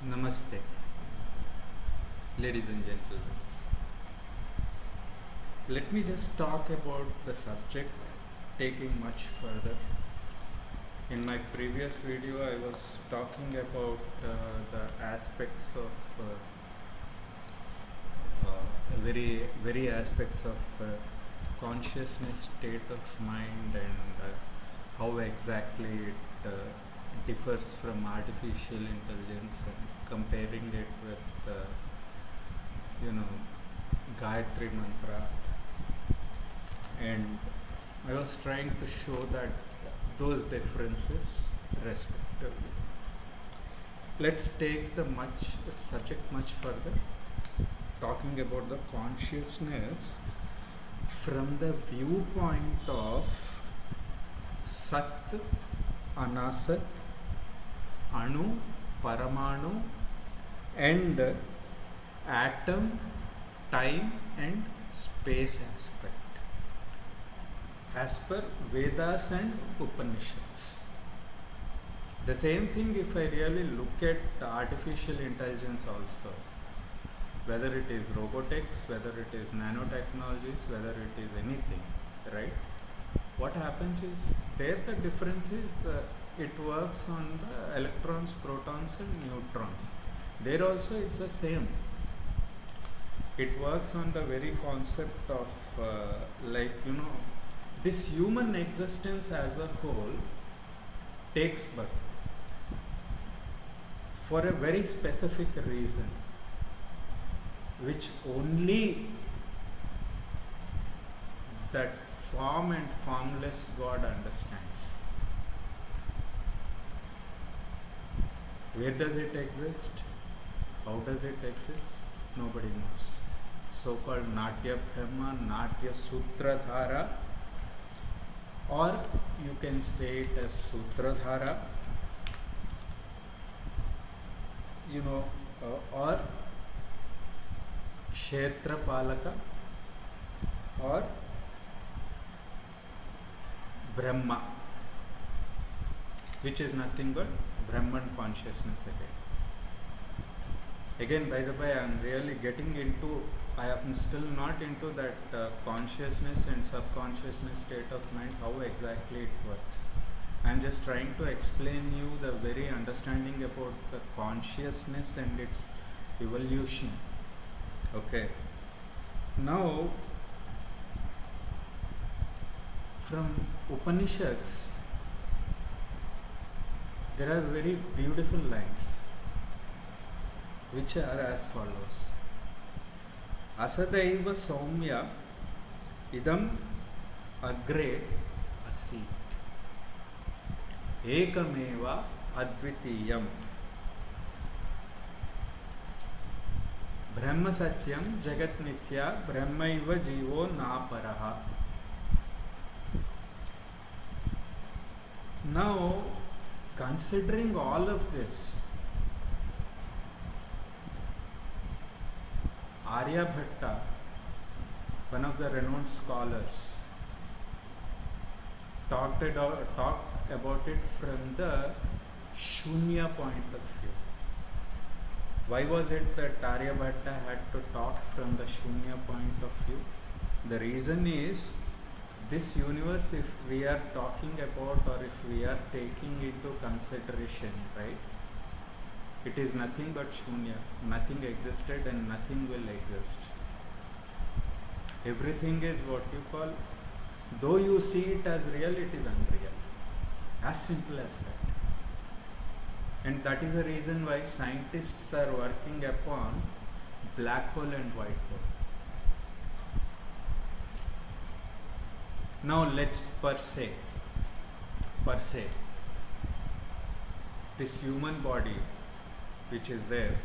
Namaste, ladies and gentlemen. Let me just talk about the subject taking much further. In my previous video, I was talking about the aspects of very aspects of the consciousness state of mind and how exactly it differs from artificial intelligence, and comparing it with Gayatri mantra, and I was trying to show that those differences respectively. Let's take the subject much further, talking about the consciousness from the viewpoint of Sat, Anasat, Anu, Paramanu, and atom, time and space aspect, as per Vedas and Upanishads. The same thing if I really look at artificial intelligence also, whether it is robotics, whether it is nanotechnologies, whether it is anything, right? What happens is, there the difference is it works on the electrons, protons and neutrons. There also it's the same. It works on the very concept of this human existence as a whole takes birth for a very specific reason, which only that form and formless God understands. Where does it exist? How does it exist? Nobody knows. So-called Natya Brahma, Natya Sutradhara, or you can say it as Sutradhara, or Kshetra Palaka, or Brahma, which is nothing but Brahman consciousness again. By the way, I am still not into that consciousness and subconsciousness state of mind, how exactly it works. I am just trying to explain you the very understanding about the consciousness and its evolution. Okay. Now, from Upanishads, there are very beautiful lines which are as follows. Asadaiva Saumya idam agre asit ekameva advitiyam brahma satyam jagat nitya brahmaiva jivo naparaha. Now, considering all of this, Aryabhatta, one of the renowned scholars, talked about it from the Shunya point of view. Why was it that Aryabhatta had to talk from the Shunya point of view? The reason is, this universe, if we are talking about, or if we are taking into consideration, right, it is nothing but Shunya. Nothing existed and nothing will exist. Everything is what you call, though you see it as real, it is unreal. As simple as that. And that is the reason why scientists are working upon black hole and white hole. Now let's per se, this human body which is there,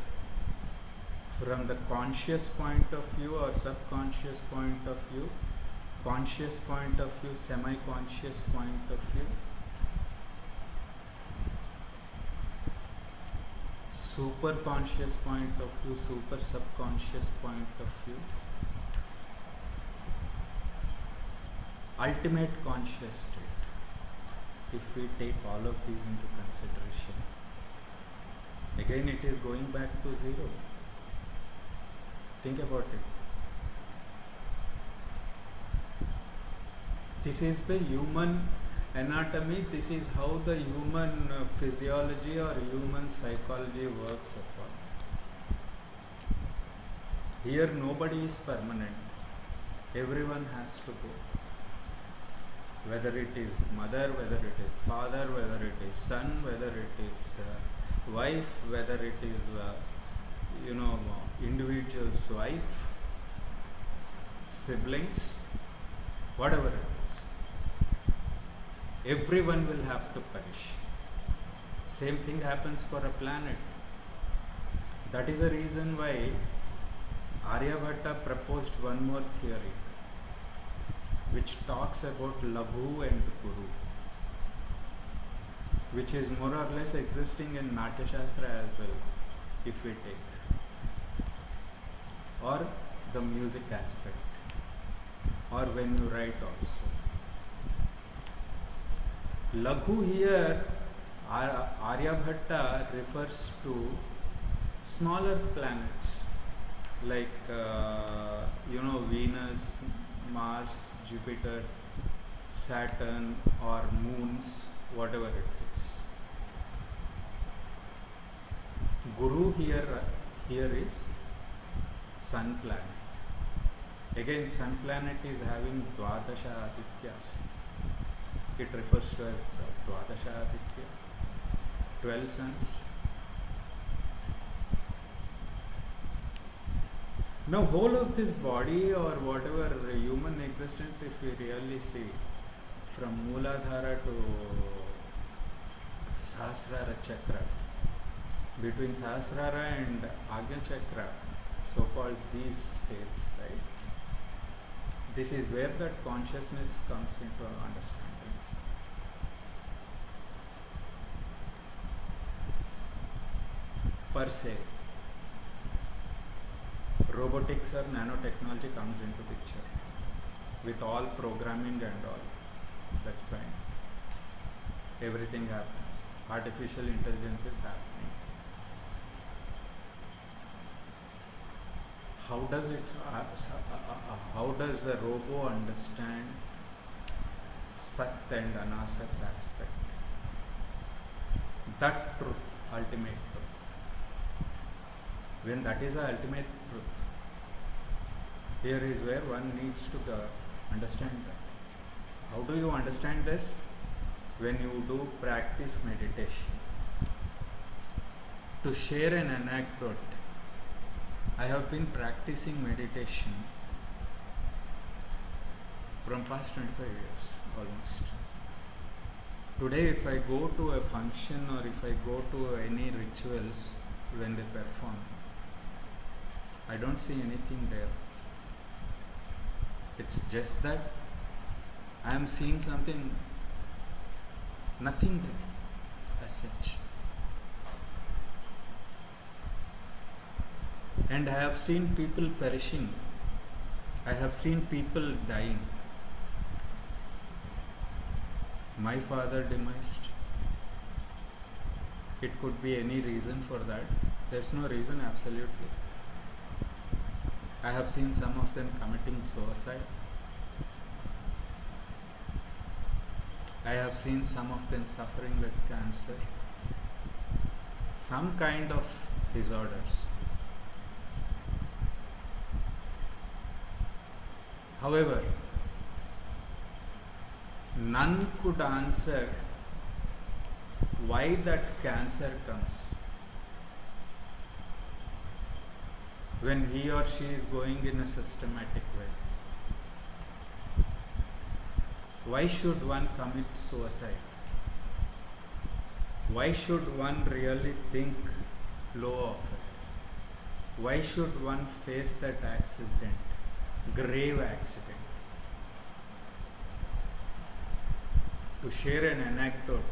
from the conscious point of view or subconscious point of view, conscious point of view, semi-conscious point of view, super conscious point of view, super subconscious point of view, ultimate conscious state. If we take all of these into consideration, Again, it is going back to zero. Think about it. This is the human anatomy, this is how the human physiology or human psychology works upon. Here, nobody is permanent. Everyone has to go. Whether it is mother, whether it is father, whether it is son, whether it is wife, whether it is individual's wife, siblings, whatever it is, everyone will have to perish. Same thing happens for a planet. That is the reason why Aryabhatta proposed one more theory, which talks about Laghu and Guru, which is more or less existing in Natya Shastra as well, if we take, or the music aspect, or when you write also. Laghu here, Aryabhatta refers to smaller planets like Venus, Mars, Jupiter, Saturn, or moons, whatever it is. Guru here is sun planet. Again, sun planet is having Dwadasha Adityas. It refers to as Dwadasha Aditya, 12 suns. Now, whole of this body or whatever human existence, if we really see, from Mooladhara to Sahasrara Chakra, between Sahasrara and Agnya Chakra, so-called these states, right? This is where that consciousness comes into our understanding. Per se, robotics or nanotechnology comes into picture with all programming and all. That's fine. Everything happens. Artificial intelligence is happening. How does a robo understand Sat and Anasat aspect? That truth, ultimate truth. When that is the ultimate truth, here is where one needs to understand that. How do you understand this? When you do practice meditation. To share an anecdote, I have been practicing meditation from past 25 years almost. Today, if I go to a function or if I go to any rituals when they perform, I don't see anything there. It's just that I am seeing something, nothing there as such. And I have seen people perishing. I have seen people dying. My father demised. It could be any reason for that. There's no reason, absolutely. I have seen some of them committing suicide. I have seen some of them suffering with cancer. Some kind of disorders. However, none could answer why that cancer comes when he or she is going in a systematic way. Why should one commit suicide? Why should one really think low of it? Why should one face that accident? Grave accident. To share an anecdote,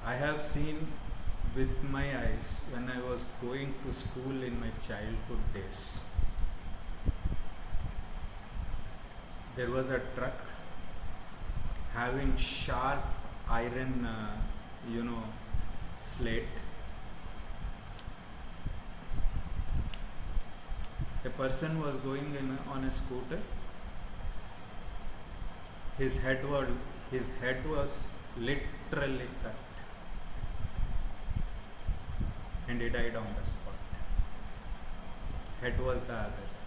I have seen with my eyes when I was going to school in my childhood days. There was a truck having sharp iron, slate. A person was going on a scooter. His head was literally cut, and he died on the spot. Head was the other side.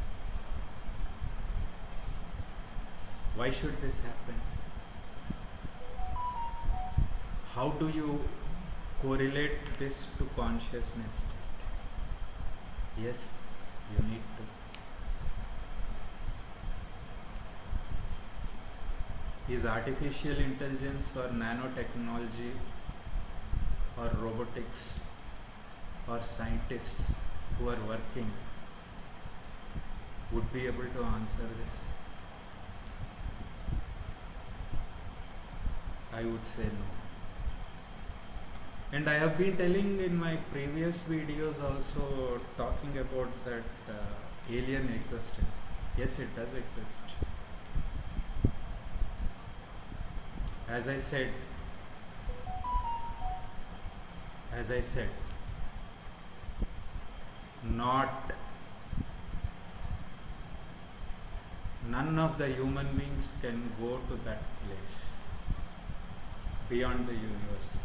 Why should this happen? How do you correlate this to consciousness state? Yes, you need to. Is artificial intelligence or nanotechnology or robotics or scientists who are working would be able to answer this? I would say no. And I have been telling in my previous videos also, talking about that alien existence. Yes, it does exist. As I said, none of the human beings can go to that place beyond the universe state.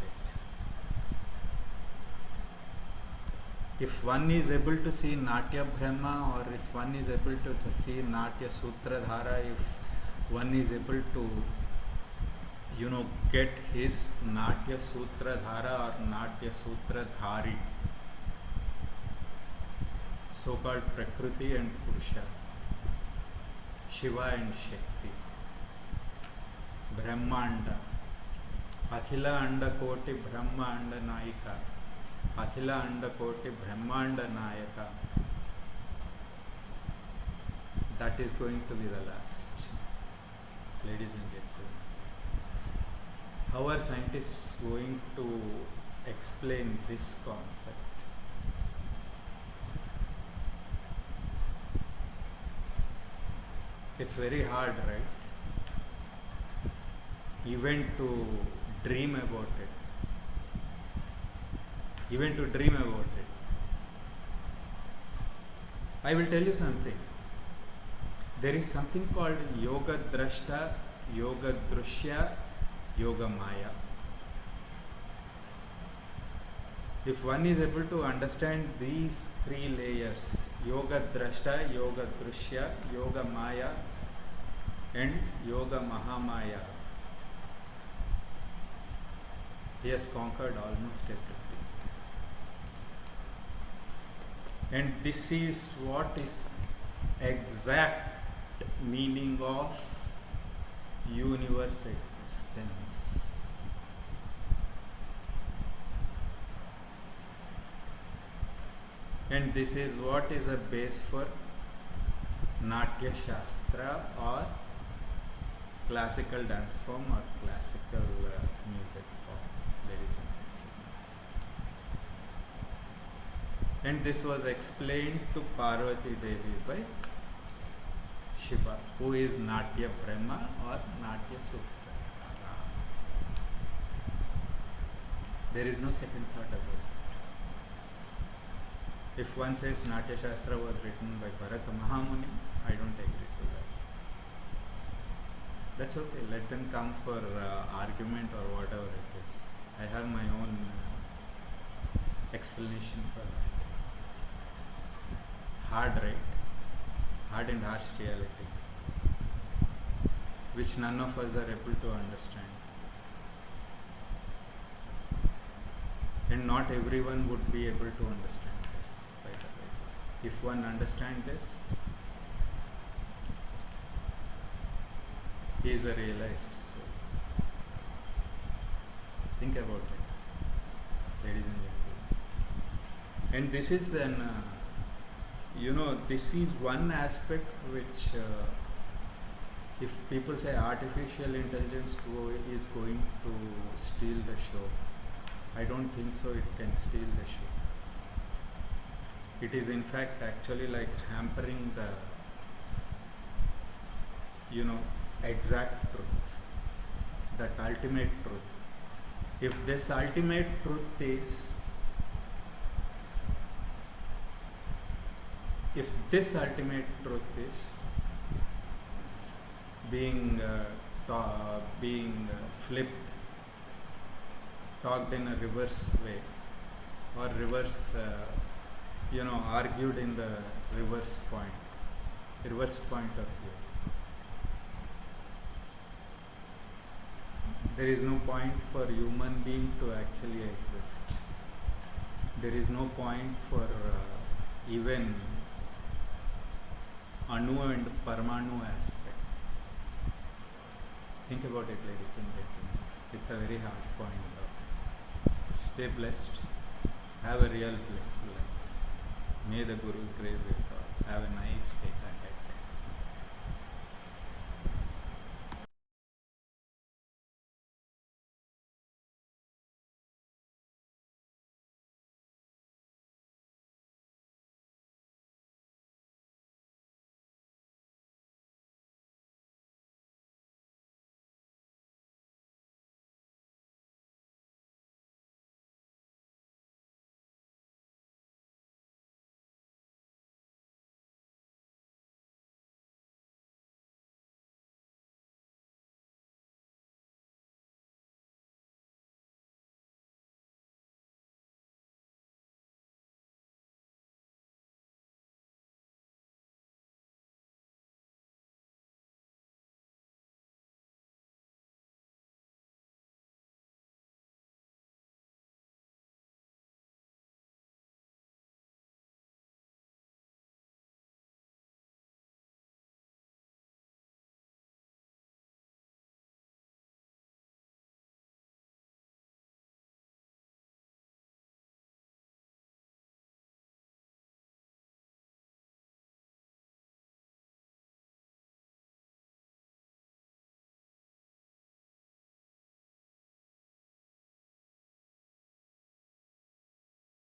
If one is able to see Natya Brahma, or if one is able to see Natya Sutradhara, if one is able to get his Natya Sutradhara or Natya Sutradhari, so-called Prakriti and Purusha, Shiva and Shakti, Brahmanda, Akhila Anda Koti Brahmanda Naika, Akhila Anda Koti Brahmanda Nayaka. That is going to be the last, ladies and gentlemen. How are scientists going to explain this concept? It's very hard, right? Even to dream about it. I will tell you something. There is something called Yoga Drashta, Yoga Drushya, Yoga Maya. If one is able to understand these three layers, Yoga Drashta, Yoga Drushya, Yoga Maya, and Yoga Mahamaya, he has conquered almost everything. And this is what is exact meaning of universe existence. And this is what is a base for Natya Shastra or classical dance form or classical music form, ladies and gentlemen. And this was explained to Parvati Devi by Shiva, who is Natya Brahma or Natya Sutra. There is no second thought about it. If one says Natya Shastra was written by Bharata Mahamuni, I don't agree to that. That's okay, let them come for argument or whatever it is. I have my own explanation for that. Hard, right? Hard and harsh reality, which none of us are able to understand. And not everyone would be able to understand this, by the way. If one understands this, he is a realized soul. Think about it, ladies and gentlemen. And this is this is one aspect which, if people say artificial intelligence is going to steal the show, I don't think so. It can steal the show. It is in fact actually like hampering the exact truth, that ultimate truth, If this ultimate truth is, if this ultimate truth is being flipped, talked in a reverse way, or reverse, argued in the reverse point of view, there is no point for human being to actually exist. There is no point for even Anu and Parmanu aspect. Think about it, ladies and gentlemen. It's a very hard point. Stay blessed. Have a real blissful life. May the Guru's grace be with all. Have a nice day ahead.